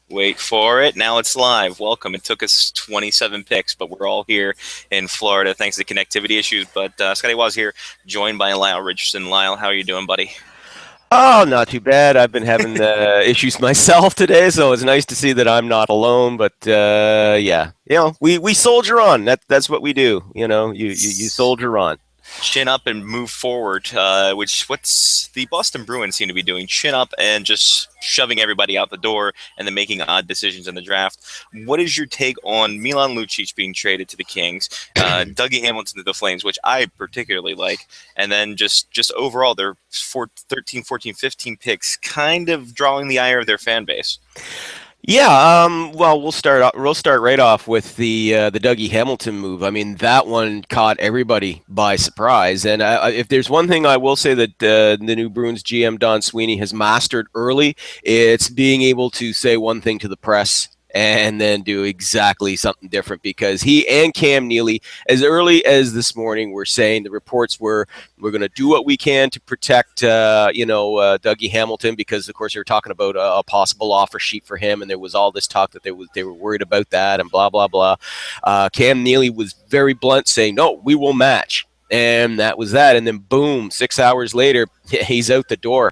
Wait for it. Now it's live. Welcome. It took us 27 picks, but we're all here in Florida thanks to connectivity issues. But Scotty was here, joined by Lyle Richardson. Lyle, how are you doing, buddy? Oh, not too bad. I've been having issues myself today, so it's nice to see that I'm not alone. But yeah, we soldier on. That's what we do. You soldier on. Chin up and move forward, which what's the Boston Bruins seem to be doing. Chin up and just shoving everybody out the door and then making odd decisions in the draft. What is your take on Milan Lucic being traded to the Kings, Dougie Hamilton to the Flames, which I particularly like, and then just overall their 13, 14, 15 picks kind of drawing the ire of their fan base? Yeah, well, we'll start right off with the Dougie Hamilton move. I mean, that one caught everybody by surprise. And if there's one thing I will say that the new Bruins GM Don Sweeney has mastered early, it's being able to say one thing to the press and then do exactly something different, because he and Cam Neely, as early as this morning, were saying the reports were we're going to do what we can to protect Dougie Hamilton, because of course they were talking about a possible offer sheet for him, and there was all this talk that they were worried about that and blah blah blah. Cam Neely was very blunt, saying no, we will match. And that was that. And then boom, 6 hours later, he's out the door.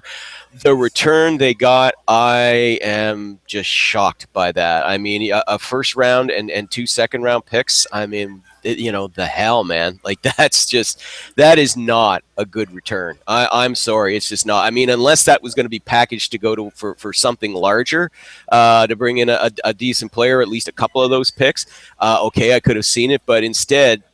The return they got, I am just shocked by that. I mean, a first round and two second round picks. I mean, the hell, man. Like, that is not a good return. I'm sorry. It's just not. I mean, unless that was going to be packaged to go to for something larger, to bring in a decent player, at least a couple of those picks. Okay, I could have seen it, but instead,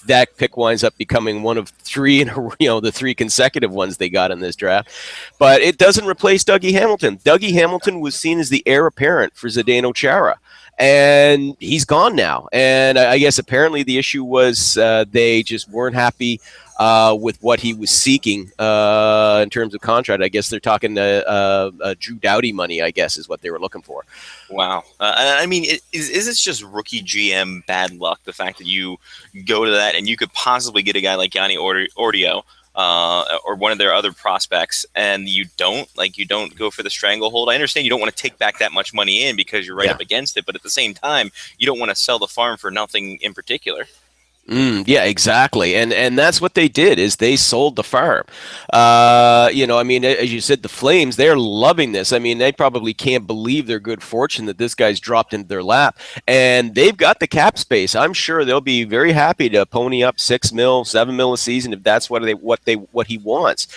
that pick winds up becoming one of three the three consecutive ones they got in this draft. But it doesn't replace Dougie Hamilton. Dougie Hamilton was seen as the heir apparent for Zdeno Chara, and he's gone now. And I guess apparently the issue was they just weren't happy with what he was seeking in terms of contract. I guess they're talking Drew Doughty money, I guess, is what they were looking for. Wow. I mean, is this just rookie GM bad luck? The fact that you go to that and you could possibly get a guy like Yanni Ordio or one of their other prospects, and you don't go for the stranglehold. I understand you don't want to take back that much money in because you're right up against it, but at the same time, you don't want to sell the farm for nothing in particular. Yeah, exactly, and that's what they did, is they sold the farm. I mean, as you said, the Flames, they're loving this. I mean, they probably can't believe their good fortune that this guy's dropped into their lap, and they've got the cap space. I'm sure they'll be very happy to pony up $6 mil, $7 mil a season if that's what he wants,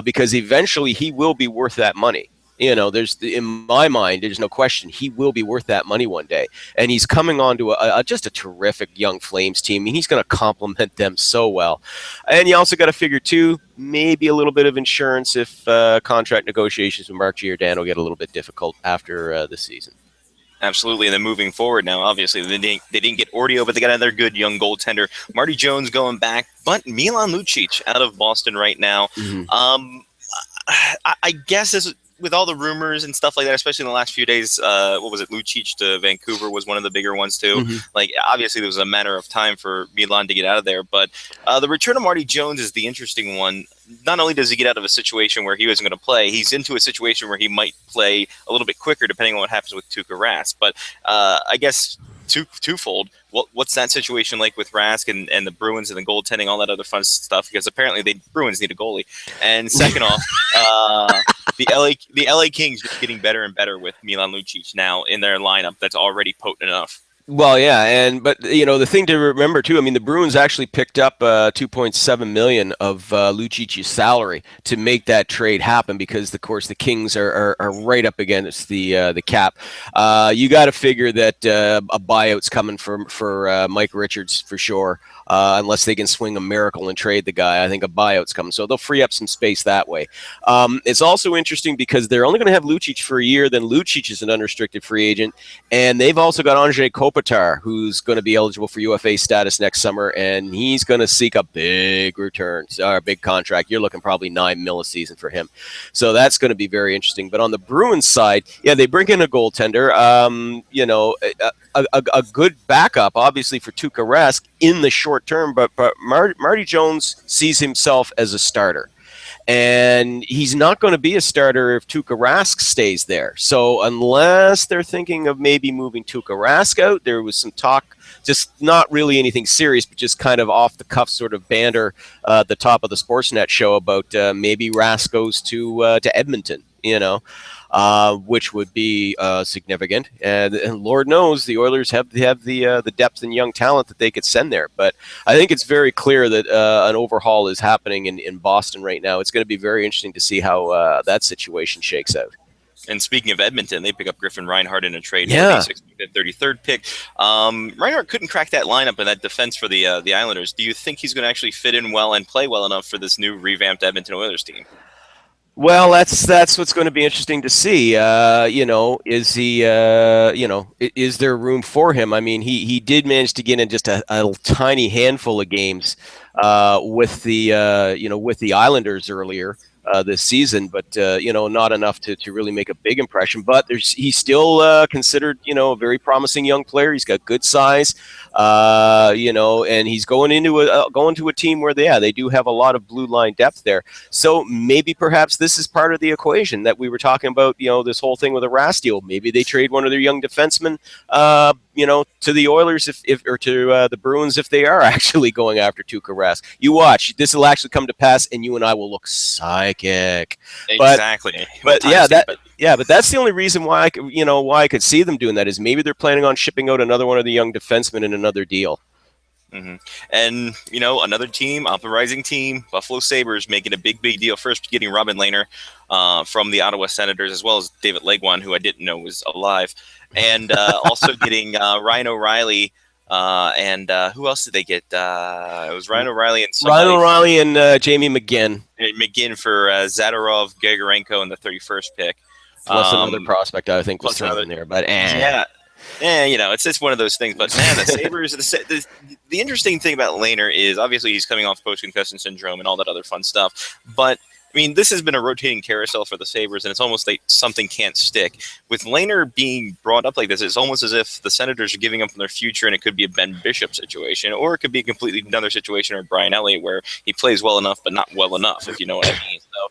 because eventually he will be worth that money. There's, in my mind, there's no question he will be worth that money one day. And he's coming on to just a terrific young Flames team. I mean, he's going to complement them so well. And you also got to figure, too, maybe a little bit of insurance if contract negotiations with Mark Giordano get a little bit difficult after the season. Absolutely, and then moving forward now, obviously they didn't get Ordio, but they got another good young goaltender, Marty Jones, going back. But Milan Lucic out of Boston right now. Mm-hmm. I guess this, with all the rumors and stuff like that, especially in the last few days, what was it? Lucic to Vancouver was one of the bigger ones too. Mm-hmm. Like, obviously, there was a matter of time for Milan to get out of there, but the return of Marty Jones is the interesting one. Not only does he get out of a situation where he wasn't going to play, he's into a situation where he might play a little bit quicker, depending on what happens with Tuukka Rask. But I guess twofold. What's that situation like with Rask and the Bruins and the goaltending, all that other fun stuff? Because apparently the Bruins need a goalie. And second off, the LA Kings just getting better and better with Milan Lucic now in their lineup that's already potent enough. Well, yeah, but the thing to remember too, I mean, the Bruins actually picked up $2.7 million of Lucic's salary to make that trade happen, because, of course, the Kings are right up against the cap. You got to figure that a buyout's coming for Mike Richards for sure. Unless they can swing a miracle and trade the guy, I think a buyout's coming. So they'll free up some space that way. It's also interesting because they're only going to have Lucic for a year. Then Lucic is an unrestricted free agent. And they've also got Andrei Kopitar, who's going to be eligible for UFA status next summer. And he's going to seek a big return, or a big contract. You're looking probably $9 million a season for him. So that's going to be very interesting. But on the Bruins side, yeah, they bring in a goaltender. A good backup, obviously, for Tuukka Rask in the short term, but Marty Jones sees himself as a starter. And he's not going to be a starter if Tuukka Rask stays there. So unless they're thinking of maybe moving Tuukka Rask out, there was some talk, just not really anything serious, but just kind of off the cuff sort of banter at the top of the Sportsnet show about maybe Rask goes to Edmonton, which would be significant. And Lord knows the Oilers have the depth and young talent that they could send there. But I think it's very clear that an overhaul is happening in Boston right now. It's going to be very interesting to see how that situation shakes out. And speaking of Edmonton, they pick up Griffin Reinhart in a trade for Yeah. the 33rd pick. Reinhart couldn't crack that lineup and that defense for the Islanders. Do you think he's going to actually fit in well and play well enough for this new revamped Edmonton Oilers team? Well, that's what's going to be interesting to see. Is he, is there room for him? I mean, he did manage to get in just a tiny handful of games with the Islanders earlier this season, but not enough to really make a big impression. But he's still considered a very promising young player. He's got good size, and he's going into a team where they do have a lot of blue line depth there. So maybe perhaps this is part of the equation that we were talking about. This whole thing with a Rask deal. Maybe they trade one of their young defensemen, to the Oilers or to the Bruins if they are actually going after Tuukka Rask. You watch, this will actually come to pass, and you and I will look psychic. Exactly. But that's the only reason why I could see them doing that is maybe they're planning on shipping out another one of the young defensemen in another deal. Mm-hmm. And, another team, uprising team, Buffalo Sabres, making a big deal. First, getting Robin Lehner from the Ottawa Senators, as well as David Legwand, who I didn't know was alive. And also getting Ryan O'Reilly. And who else did they get? It was Ryan O'Reilly and Jamie McGinn. McGinn for Zadorov, Grigorenko, and the 31st pick. Plus another prospect I think was thrown in there. But yeah. It's one of those things. But man, the Sabres. The interesting thing about Lehner is obviously he's coming off post-concussion syndrome and all that other fun stuff. But I mean, this has been a rotating carousel for the Sabres, and it's almost like something can't stick. With Lehner being brought up like this, it's almost as if the Senators are giving up on their future, and it could be a Ben Bishop situation, or it could be a completely another situation, or Brian Elliott, where he plays well enough but not well enough, if you know what I mean. So,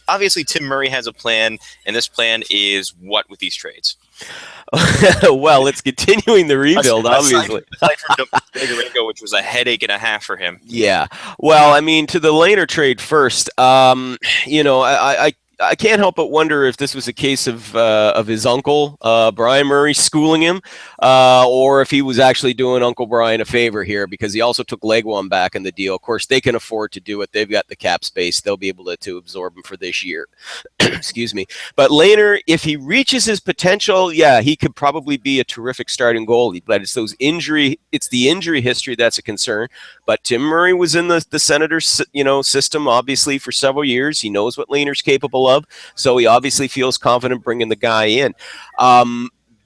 obviously, Tim Murray has a plan, and this plan is what with these trades? Well, it's continuing the rebuild, obviously. Aside from Grigorenko, which was a headache and a half for him. Yeah. Well, I mean, to the Lehner trade first, I can't help but wonder if this was a case of his uncle, Brian Murray, schooling him, or if he was actually doing Uncle Brian a favor here, because he also took Legwand back in the deal. Of course, they can afford to do it. They've got the cap space. They'll be able to absorb him for this year. Excuse me. But Lehner, if he reaches his potential, he could probably be a terrific starting goalie. But it's the injury history that's a concern. But Tim Murray was in the Senators, system, obviously, for several years. He knows what Lehner's capable of, so he obviously feels confident bringing the guy in.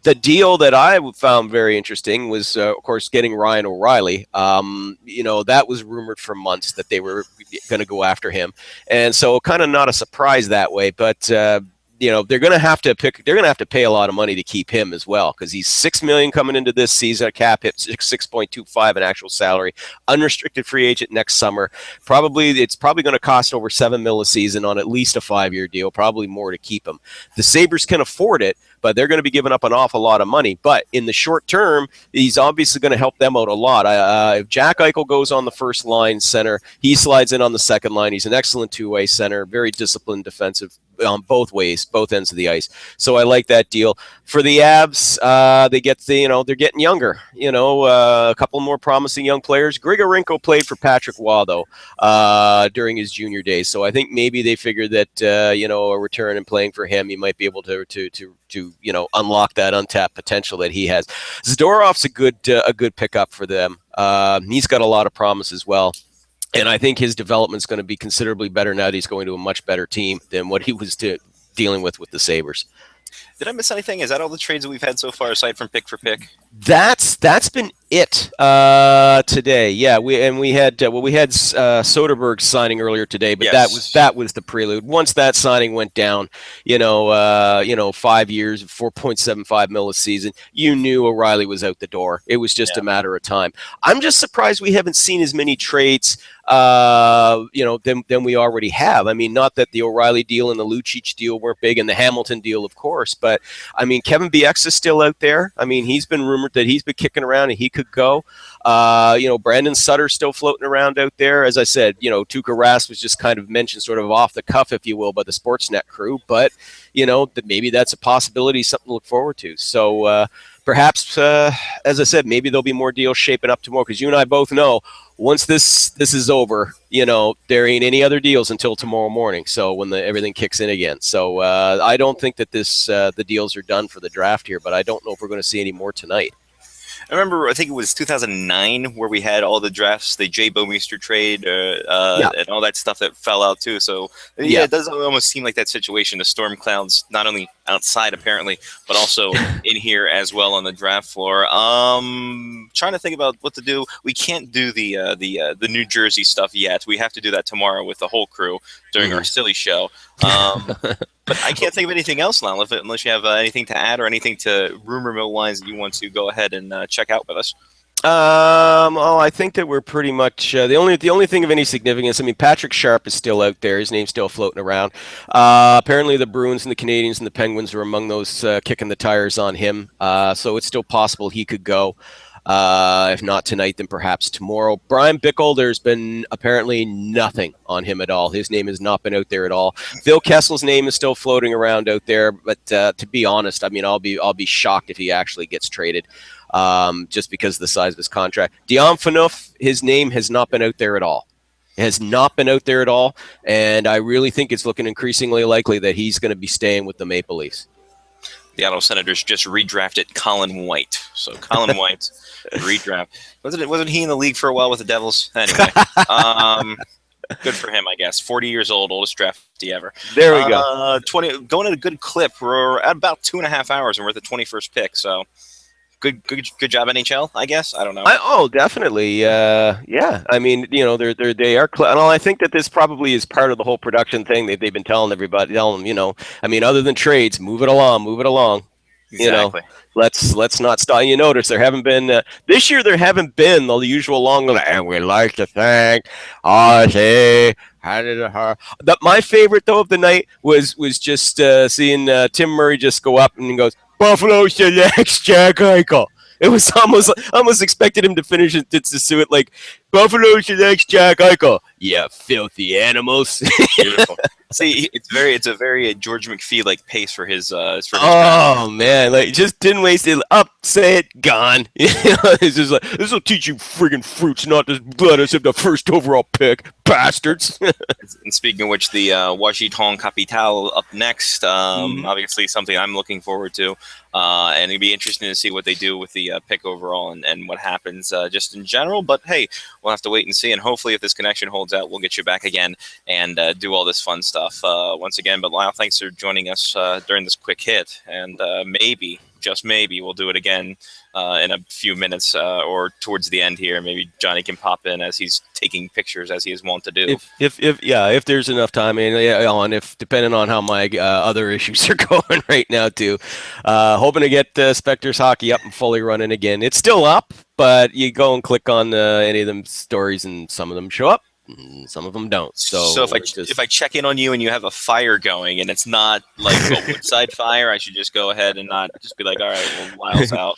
The deal that I found very interesting was, of course, getting Ryan O'Reilly. That was rumored for months that they were going to go after him, and so kind of not a surprise that way. But they're going to have to pay a lot of money to keep him as well, because he's $6 million coming into this season, a cap hit 6.25 in actual salary, unrestricted free agent next summer. It's probably going to cost over $7 million a season on at least a 5-year deal, probably more to keep him. The Sabres can afford it, but they're going to be giving up an awful lot of money. But in the short term, he's obviously going to help them out a lot. If Jack Eichel goes on the first line center, he slides in on the second line. He's an excellent two-way center, very disciplined defensive on both ways, both ends of the ice. So I like that deal. For the Avs, they're getting younger. A couple more promising young players. Grigorenko played for Patrick Waugh, though, during his junior days. So I think maybe they figured that a return and playing for him, he might be able to unlock that untapped potential that he has. Zadorov's a good pickup for them. He's got a lot of promise as well. And I think his development is going to be considerably better now that he's going to a much better team than what he was dealing with the Sabres. Did I miss anything? Is that all the trades that we've had so far, aside from pick for pick? That's been it today. Yeah, we had Soderbergh signing earlier today, but Yes. that was the prelude. Once that signing went down, 5 years, 4.75 mil a season, you knew O'Reilly was out the door. It was just a matter of time. I'm just surprised we haven't seen as many trades than we already have. I mean, not that the O'Reilly deal and the Lucic deal weren't big, and the Hamilton deal, of course, but I mean, Kevin BX is still out there. I mean, he's been rumored that he's been kicking around and he could go. Brandon Sutter's still floating around out there. As I said, Tuukka Rask was just kind of mentioned sort of off the cuff, if you will, by the Sportsnet crew, but that maybe that's a possibility, something to look forward to. So perhaps, as I said, maybe there'll be more deals shaping up tomorrow, because you and I both know once this is over, there ain't any other deals until tomorrow morning. So when everything kicks in again. So I don't think that the deals are done for the draft here, but I don't know if we're going to see any more tonight. I remember, I think it was 2009 where we had all the drafts, the Jay Bouwmeester trade, and all that stuff that fell out too. So it does almost seem like that situation. The storm clouds, not only outside apparently, but also in here as well on the draft floor. Trying to think about what to do. We can't do the New Jersey stuff yet. We have to do that tomorrow with the whole crew during our silly show. But I can't think of anything else, Lyle, unless you have anything to add or anything to rumor mill lines that you want to go ahead and check out with us. I think that we're pretty much the only thing of any significance. I mean, Patrick Sharp is still out there; his name's still floating around. Apparently, the Bruins and the Canadiens and the Penguins are among those kicking the tires on him. So it's still possible he could go. If not tonight, then perhaps tomorrow. Brian Bickle, there's been apparently nothing on him at all. His name has not been out there at all. Phil Kessel's name is still floating around out there, but to be honest, I mean, I'll be shocked if he actually gets traded, just because of the size of his contract. Dion Phaneuf, his name has not been out there at all. It has not been out there at all, and I really think it's looking increasingly likely that he's going to be staying with the Maple Leafs. The Ottawa Senators just redrafted Colin White. So Colin White redraft. Wasn't he in the league for a while with the Devils? Anyway, good for him, I guess. 40 years old, oldest draftee ever. There we go. 20 going at a good clip. We're at about 2.5 hours, and we're at the 21st pick. So good job, NHL. I guess I don't know. Definitely. Yeah. I mean, they are. And I think that this probably is part of the whole production thing that they've been telling everybody. I mean, other than trades, move it along. Exactly. Let's not stop. You notice there haven't been this year. There haven't been the usual long. And we like to thank RC. My favorite though of the night was just seeing Tim Murray just go up and he goes, "Buffalo selects Jack Eichel." It was almost expected him to finish it to sue it like, "Buffalo selects Jack Eichel." Yeah, filthy animals. Beautiful. See, it's a very George McPhee like pace for his. Man, like just didn't waste it. Up, say it, gone. It's just like, this will teach you friggin' fruits not to let us have the first overall pick, bastards. And speaking of which, the Washington Capitale up next. Obviously, something I'm looking forward to, and it'd be interesting to see what they do with the pick overall and what happens just in general. But hey, we'll have to wait and see. And hopefully, if this connection holds out, we'll get you back again and do all this fun stuff once again. But Lyle, thanks for joining us during this quick hit, and maybe, just maybe, we'll do it again in a few minutes or towards the end here. Maybe Johnny can pop in as he's taking pictures as he is wont to do. If there's enough time, and if depending on how my other issues are going right now too, hoping to get Spectres hockey up and fully running again. It's still up, but you go and click on any of them stories, and some of them show up. Some of them don't. So if I check in on you and you have a fire going and it's not like a woodside fire, I should just go ahead and not just be like, all right, well, Lyle's out.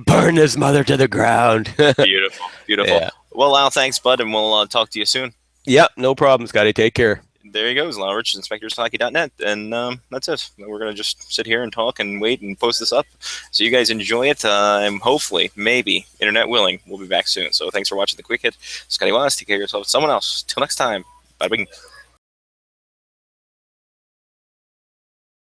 Burn his mother to the ground. Beautiful. Yeah. Well, Lyle, thanks, bud, and we'll talk to you soon. Yep, no problem, Scotty. Take care. There he goes, Lyle Richards, InspectorsHockey.net, and that's it. We're going to just sit here and talk and wait and post this up so you guys enjoy it, and hopefully, maybe, internet willing, we'll be back soon. So thanks for watching the Quick Hit. Scotty Wise, take care of yourself, someone else. Till next time, bye-bye.